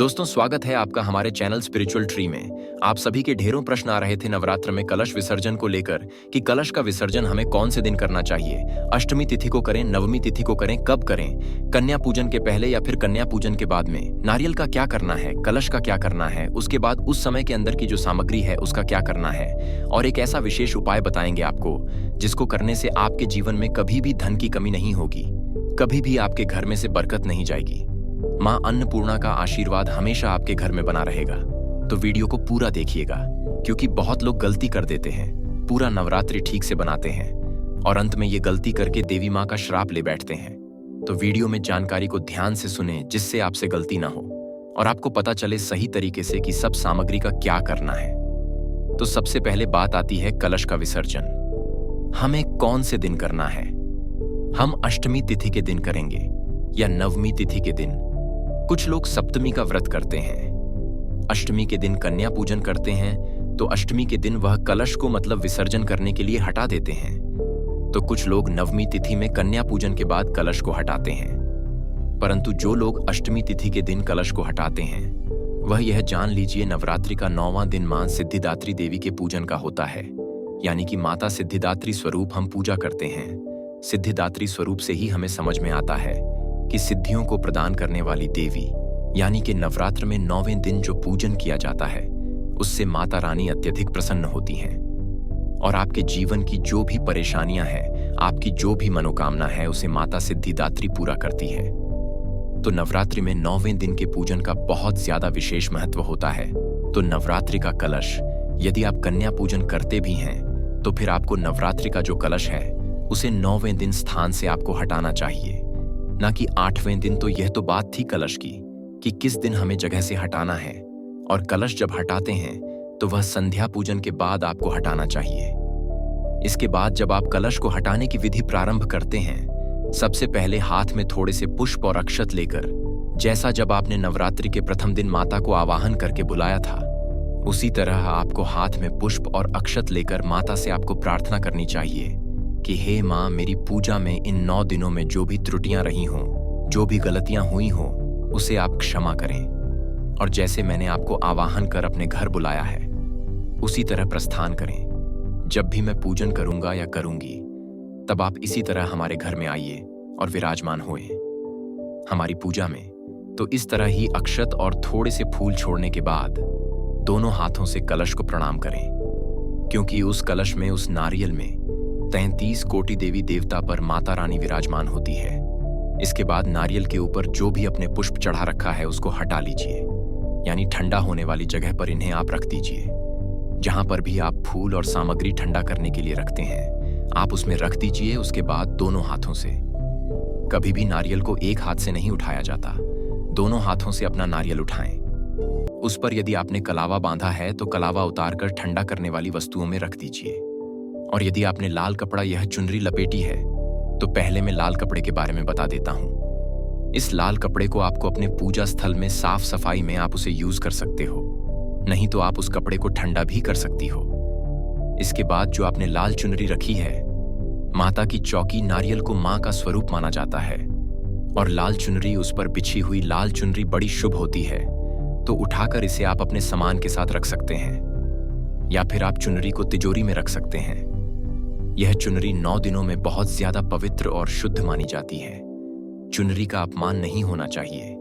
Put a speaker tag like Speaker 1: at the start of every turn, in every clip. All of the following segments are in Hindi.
Speaker 1: दोस्तों, स्वागत है आपका हमारे चैनल स्पिरिचुअल ट्री में। आप सभी के ढेरों प्रश्न आ रहे थे नवरात्र में कलश विसर्जन को लेकर कि कलश का विसर्जन हमें कौन से दिन करना चाहिए, अष्टमी तिथि को करें, नवमी तिथि को करें, कब करें, कन्या पूजन के पहले या फिर कन्या पूजन के बाद में, नारियल का क्या करना है, कलश का क्या करना है, उसके बाद उस समय के अंदर की जो सामग्री है उसका क्या करना है, और एक ऐसा विशेष उपाय बताएंगे आपको जिसको करने से आपके जीवन में कभी भी धन की कमी नहीं होगी, कभी भी आपके घर में से बरकत नहीं जाएगी। मां अन्नपूर्णा का आशीर्वाद हमेशा आपके घर में बना रहेगा। तो वीडियो को पूरा देखिएगा, क्योंकि बहुत लोग गलती कर देते हैं, पूरा नवरात्रि ठीक से बनाते हैं और अंत में ये गलती करके देवी मां का श्राप ले बैठते हैं। तो वीडियो में जानकारी को ध्यान से सुने, जिससे आपसे गलती ना हो और आपको पता चले सही तरीके से कि सब सामग्री का क्या करना है। तो सबसे पहले बात आती है कलश का विसर्जन। हमें कौन से दिन करना है? हम अष्टमी तिथि के दिन करेंगे या नवमी तिथि के दिन? कुछ लोग सप्तमी का व्रत करते हैं, अष्टमी के दिन कन्या पूजन करते हैं, तो अष्टमी के दिन वह कलश को मतलब विसर्जन करने के लिए हटा देते हैं। तो कुछ लोग नवमी तिथि में कन्या पूजन के बाद कलश को हटाते हैं। परंतु जो लोग अष्टमी तिथि के दिन कलश को हटाते हैं, वह यह जान लीजिए नवरात्रि का 9वां दिन मां सिद्धिदात्री देवी के पूजन का होता है। यानी कि माता सिद्धिदात्री स्वरूप हम पूजा करते हैं। सिद्धिदात्री स्वरूप से ही हमें समझ में आता है कि सिद्धियों को प्रदान करने वाली देवी, यानी कि नवरात्र में 9वें दिन जो पूजन किया जाता है उससे माता रानी अत्यधिक प्रसन्न होती हैं और आपके जीवन की जो भी परेशानियां हैं, आपकी जो भी मनोकामना है, उसे माता सिद्धिदात्री पूरा करती है। तो नवरात्रि में 9वें दिन के पूजन का बहुत ज्यादा विशेष महत्व होता है। तो नवरात्रि का कलश, यदि आप कन्या पूजन करते भी हैं तो फिर आपको नवरात्रि का जो कलश है उसे 9वें दिन स्थान से आपको हटाना चाहिए, ना कि 8वें दिन। तो यह तो बात थी कलश की कि किस दिन हमें जगह से हटाना है, और कलश जब हटाते हैं तो वह संध्या पूजन के बाद आपको हटाना चाहिए। इसके बाद जब आप कलश को हटाने की विधि प्रारंभ करते हैं, सबसे पहले हाथ में थोड़े से पुष्प और अक्षत लेकर, जैसा जब आपने नवरात्रि के प्रथम दिन माता को आवाहन करके बुलाया था, उसी तरह आपको हाथ में पुष्प और अक्षत लेकर माता से आपको प्रार्थना करनी चाहिए कि हे मां, मेरी पूजा में इन 9 दिनों में जो भी त्रुटियां रही हों, जो भी गलतियां हुई हों, उसे आप क्षमा करें। और जैसे मैंने आपको आवाहन कर अपने घर बुलाया है, उसी तरह प्रस्थान करें। जब भी मैं पूजन करूंगा या करूंगी, तब आप इसी तरह हमारे घर में आइए और विराजमान होए हमारी पूजा में। तो इस तरह ही अक्षत और थोड़े से फूल छोड़ने के बाद दोनों हाथों से कलश को प्रणाम करें, क्योंकि उस कलश में, उस नारियल में 33 कोटि देवी देवता पर माता रानी विराजमान होती है। इसके बाद नारियल के ऊपर जो भी अपने पुष्प चढ़ा रखा है उसको हटा लीजिए, यानी ठंडा होने वाली जगह पर इन्हें आप रख दीजिए। जहां पर भी आप फूल और सामग्री ठंडा करने के लिए रखते हैं, आप उसमें रख दीजिए। उसके बाद दोनों हाथों से, कभी भी नारियल को एक हाथ से नहीं उठाया जाता, दोनों हाथों से अपना नारियल उठाएं। उस पर यदि आपने कलावा बांधा है तो कलावा उतारकर ठंडा करने वाली वस्तुओं में रख दीजिए। और यदि आपने लाल कपड़ा, यह चुनरी लपेटी है, तो पहले मैं लाल कपड़े के बारे में बता देता हूं। इस लाल कपड़े को आपको अपने पूजा स्थल में साफ सफाई में आप उसे यूज कर सकते हो, नहीं तो आप उस कपड़े को ठंडा भी कर सकती हो। इसके बाद जो आपने लाल चुनरी रखी है, माता की चौकी, नारियल को मां का स्वरूप माना जाता है और लाल चुनरी, उस पर बिछी हुई लाल चुनरी बड़ी शुभ होती है। तो उठाकर इसे आप अपने सामान के साथ रख सकते हैं, या फिर आप चुनरी को तिजोरी में रख सकते हैं। यह चुनरी 9 दिनों में बहुत ज्यादा पवित्र और शुद्ध मानी जाती है। चुनरी का अपमान नहीं होना चाहिए,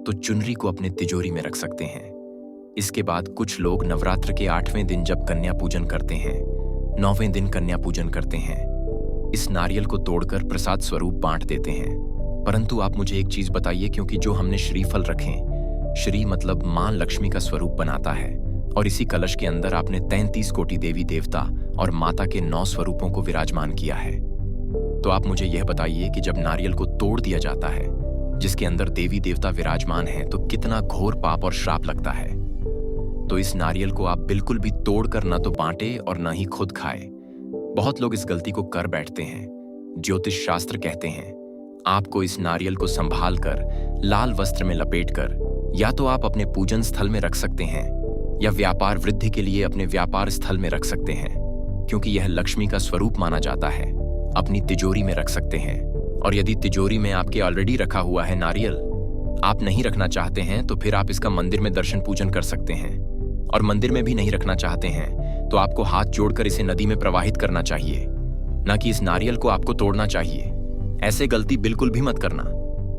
Speaker 1: तो चुनरी को अपने तिजोरी में रख सकते हैं। इसके बाद कुछ लोग नवरात्र के 8वें दिन जब कन्या पूजन करते हैं, 9वें दिन कन्या पूजन करते हैं, इस नारियल को तोड़कर प्रसाद स्वरूप बांट देते हैं। परंतु आप मुझे एक चीज बताइए, क्योंकि जो हमने श्रीफल रखे, श्री मतलब मां लक्ष्मी का स्वरूप बनाता है, और इसी कलश के अंदर आपने 33 कोटि देवी देवता और माता के 9 स्वरूपों को विराजमान किया है। तो आप मुझे यह बताइए कि जब नारियल को तोड़ दिया जाता है, जिसके अंदर देवी देवता विराजमान हैं, तो कितना घोर पाप और श्राप लगता है। तो इस नारियल को आप बिल्कुल भी तोड़कर न तो बांटे और न ही खुद खाए। बहुत लोग इस गलती को कर बैठते हैं। ज्योतिष शास्त्र कहते हैं आपको इस नारियल को संभाल कर लाल वस्त्र में लपेटकर या तो आप अपने पूजन स्थल में रख सकते हैं, या व्यापार वृद्धि के लिए अपने व्यापार स्थल में रख सकते हैं, क्योंकि यह लक्ष्मी का स्वरूप माना जाता है। अपनी तिजोरी में रख सकते हैं, और यदि तिजोरी में आपके ऑलरेडी रखा हुआ है नारियल, आप नहीं रखना चाहते हैं तो फिर आप इसका मंदिर में दर्शन पूजन कर सकते हैं, और मंदिर में भी नहीं रखना चाहते हैं तो आपको हाथ जोड़कर इसे नदी में प्रवाहित करना चाहिए, ना कि इस नारियल को आपको तोड़ना चाहिए। ऐसे गलती बिल्कुल भी मत करना।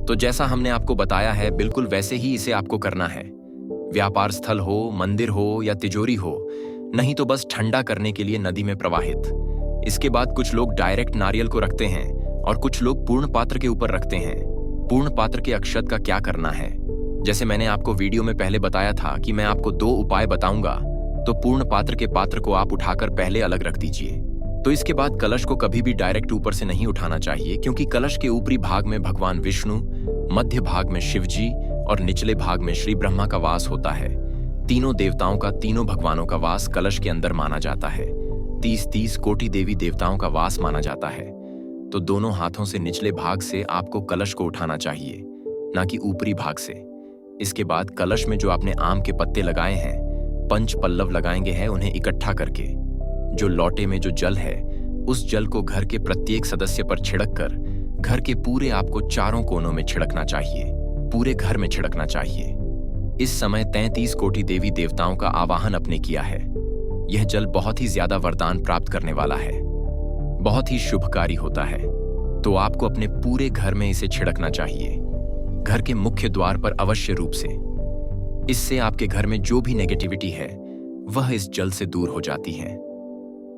Speaker 1: तो जैसा हमने आपको बताया है बिल्कुल वैसे ही इसे आपको करना है। व्यापार स्थल हो, मंदिर हो या तिजोरी हो, नहीं तो बस ठंडा करने के लिए नदी में प्रवाहित। इसके बाद कुछ लोग डायरेक्ट नारियल को रखते हैं और कुछ लोग पूर्ण पात्र के ऊपर रखते हैं। पूर्ण पात्र के अक्षत का क्या करना है, जैसे मैंने आपको वीडियो में पहले बताया था कि मैं आपको 2 उपाय बताऊंगा, तो पूर्ण पात्र के पात्र को आप उठाकर पहले अलग रख दीजिए। तो इसके बाद कलश को कभी भी डायरेक्ट ऊपर से नहीं उठाना चाहिए, क्योंकि कलश के ऊपरी भाग में भगवान विष्णु, मध्य भाग में शिव जी और निचले भाग में श्री ब्रह्मा का वास होता है। तीनों देवताओं का, तीनों भगवानों का वास कलश के अंदर माना जाता है। 30 कोटि देवी देवताओं का वास माना जाता है। तो दोनों हाथों से निचले भाग से आपको कलश को उठाना चाहिए, ना कि ऊपरी भाग से। इसके बाद कलश में जो आपने आम के पत्ते लगाए हैं, पंच पल्लव लगाएंगे हैं, उन्हें इकट्ठा करके जो लौटे में जो जल है, उस जल को घर के प्रत्येक सदस्य पर छिड़क कर घर के पूरे आपको चारों कोनों में छिड़कना चाहिए, पूरे घर में छिड़कना चाहिए। इस समय 33 कोटि देवी देवताओं का आवाहन अपने किया है। यह जल बहुत ही ज्यादा वरदान प्राप्त करने वाला है, बहुत ही शुभकारी होता है। तो आपको अपने पूरे घर में इसे छिड़कना चाहिए, घर के मुख्य द्वार पर अवश्य रूप से। इससे आपके घर में जो भी नेगेटिविटी है वह इस जल से दूर हो जाती है।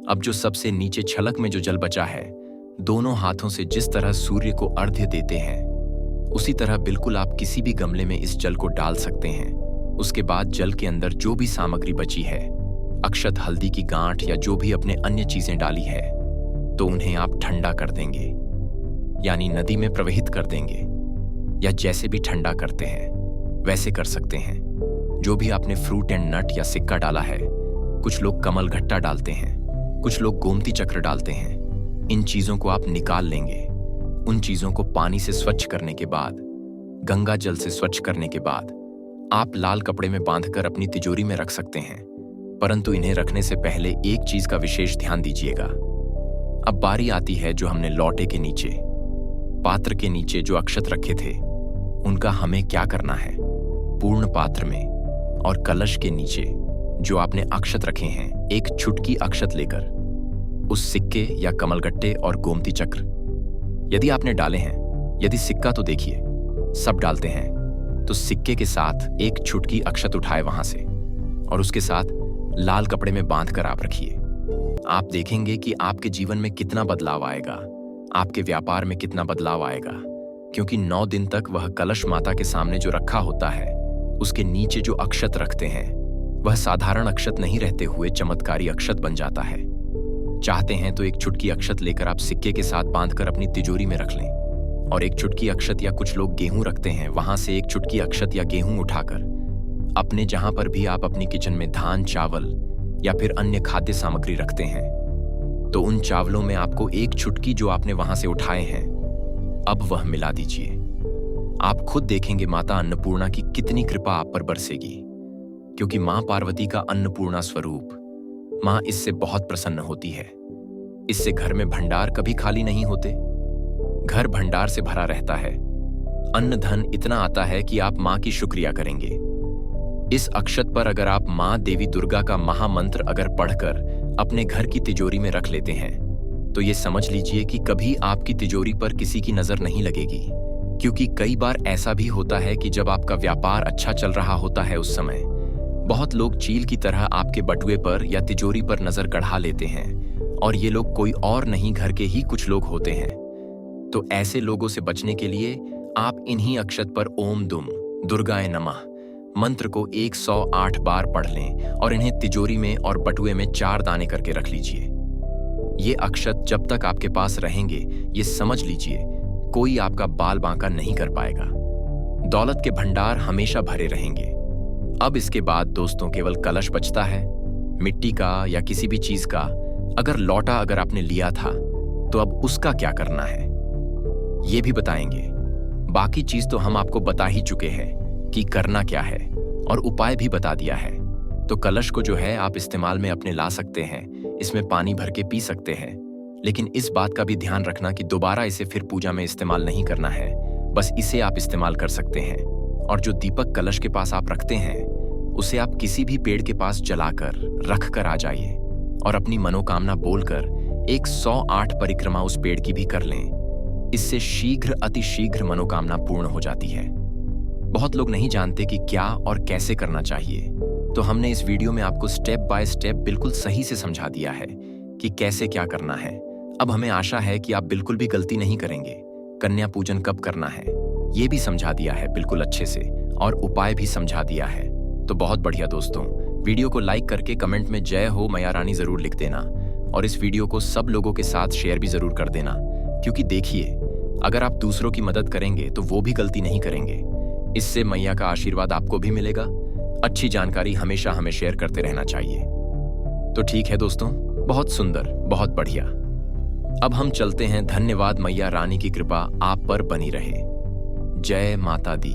Speaker 1: अब जो सबसे नीचे छलक में जो जल बचा है, दोनों हाथों से जिस तरह सूर्य को अर्घ्य देते हैं, उसी तरह बिल्कुल आप किसी भी गमले में इस जल को डाल सकते हैं। उसके बाद जल के अंदर जो भी सामग्री बची है, अक्षत, हल्दी की गांठ या जो भी अपने अन्य चीजें डाली है, तो उन्हें आप ठंडा कर देंगे, यानी नदी में प्रवाहित कर देंगे, या जैसे भी ठंडा करते हैं वैसे कर सकते हैं। जो भी आपने फ्रूट एंड नट या सिक्का डाला है, कुछ लोग कमल घट्टा डालते हैं, कुछ लोग गोमती चक्र डालते हैं, इन चीजों को आप निकाल लेंगे। उन चीजों को पानी से स्वच्छ करने के बाद, गंगा जल से स्वच्छ करने के बाद आप लाल कपड़े में बांधकर अपनी तिजोरी में रख सकते हैं। परंतु इन्हें रखने से पहले एक चीज का विशेष ध्यान दीजिएगा। अब बारी आती है जो हमने लौटे के नीचे, पात्र के नीचे जो अक्षत रखे थे, उनका हमें क्या करना है। पूर्ण पात्र में और कलश के नीचे जो आपने अक्षत रखे हैं, एक छुटकी अक्षत लेकर उस सिक्के या कमलगट्टे और गोमती चक्र, यदि आपने डाले हैं, यदि सिक्का तो देखिए सब डालते हैं, तो सिक्के के साथ एक छुटकी अक्षत उठाए वहां से और उसके साथ लाल कपड़े में बांधकर आप रखिए। आप देखेंगे कि आपके जीवन में कितना बदलाव आएगा, आपके व्यापार में कितना बदलाव आएगा, क्योंकि 9 दिन तक वह कलश माता के सामने जो रखा होता है, उसके नीचे जो अक्षत रखते हैं वह साधारण अक्षत नहीं रहते हुए चमत्कारी अक्षत बन जाता है। चाहते हैं तो एक छुटकी अक्षत लेकर आप सिक्के के साथ बांधकर अपनी तिजोरी में रख लें, और एक छुटकी अक्षत, या कुछ लोग गेहूं रखते हैं, वहां से एक छुटकी अक्षत या गेहूं उठाकर अपने जहां पर भी आप अपनी किचन में धान, चावल या फिर अन्य खाद्य सामग्री रखते हैं, तो उन चावलों में आपको एक छुटकी जो आपने वहां से उठाए हैं, अब वह मिला दीजिए। आप खुद देखेंगे माता अन्नपूर्णा की कितनी कृपा आप पर बरसेगी, क्योंकि मां पार्वती का अन्नपूर्णा स्वरूप मां इससे बहुत प्रसन्न होती है। इससे घर में भंडार कभी खाली नहीं होते, घर भंडार से भरा रहता है। अन्न धन इतना आता है कि आप मां की शुक्रिया करेंगे। इस अक्षत पर अगर आप मां देवी दुर्गा का महामंत्र अगर पढ़कर अपने घर की तिजोरी में रख लेते हैं, तो ये समझ लीजिए कि कभी आपकी तिजोरी पर किसी की नजर नहीं लगेगी। क्योंकि कई बार ऐसा भी होता है कि जब आपका व्यापार अच्छा चल रहा होता है, उस समय बहुत लोग चील की तरह आपके बटुए पर या तिजोरी पर नजर गढ़ा लेते हैं, और ये लोग कोई और नहीं, घर के ही कुछ लोग होते हैं। तो ऐसे लोगों से बचने के लिए आप इन्हीं अक्षत पर ओम दुम दुर्गाए नमः मंत्र को 108 बार पढ़ लें और इन्हें तिजोरी में और बटुए में 4 दाने करके रख लीजिए। ये अक्षत जब तक आपके पास रहेंगे, ये समझ लीजिए कोई आपका बाल बांका नहीं कर पाएगा। दौलत के भंडार हमेशा भरे रहेंगे। अब इसके बाद दोस्तों केवल कलश बचता है, मिट्टी का या किसी भी चीज का। अगर लौटा अगर आपने लिया था, तो अब उसका क्या करना है ये भी बताएंगे। बाकी चीज तो हम आपको बता ही चुके हैं कि करना क्या है, और उपाय भी बता दिया है। तो कलश को जो है आप इस्तेमाल में अपने ला सकते हैं, इसमें पानी भर के पी सकते हैं, लेकिन इस बात का भी ध्यान रखना कि दोबारा इसे फिर पूजा में इस्तेमाल नहीं करना है, बस इसे आप इस्तेमाल कर सकते हैं। और जो दीपक कलश के पास आप रखते हैं उसे आप किसी भी पेड़ के पास जलाकर रख कर आ जाइए और अपनी मनोकामना बोलकर एक 108 परिक्रमा उस पेड़ की भी कर लें। इससे शीघ्र अति शीघ्र मनोकामना पूर्ण हो जाती है। बहुत लोग नहीं जानते कि क्या और कैसे करना चाहिए, तो हमने इस वीडियो में आपको स्टेप बाय स्टेप बिल्कुल सही से समझा दिया है कि कैसे क्या करना है। अब हमें आशा है कि आप बिल्कुल भी गलती नहीं करेंगे। कन्या पूजन कब करना है ये भी समझा दिया है बिल्कुल अच्छे से, और उपाय भी समझा दिया है। तो बहुत बढ़िया दोस्तों, वीडियो को लाइक करके कमेंट में जय हो मैया रानी जरूर लिख देना, और इस वीडियो को सब लोगों के साथ शेयर भी जरूर कर देना, क्योंकि देखिए अगर आप दूसरों की मदद करेंगे तो वो भी गलती नहीं करेंगे। इससे मैया का आशीर्वाद आपको भी मिलेगा। अच्छी जानकारी हमेशा हमें शेयर करते रहना चाहिए। तो ठीक है दोस्तों, बहुत सुंदर, बहुत बढ़िया। अब हम चलते हैं। धन्यवाद। मैया रानी की कृपा आप पर बनी रहे। जय माता दी।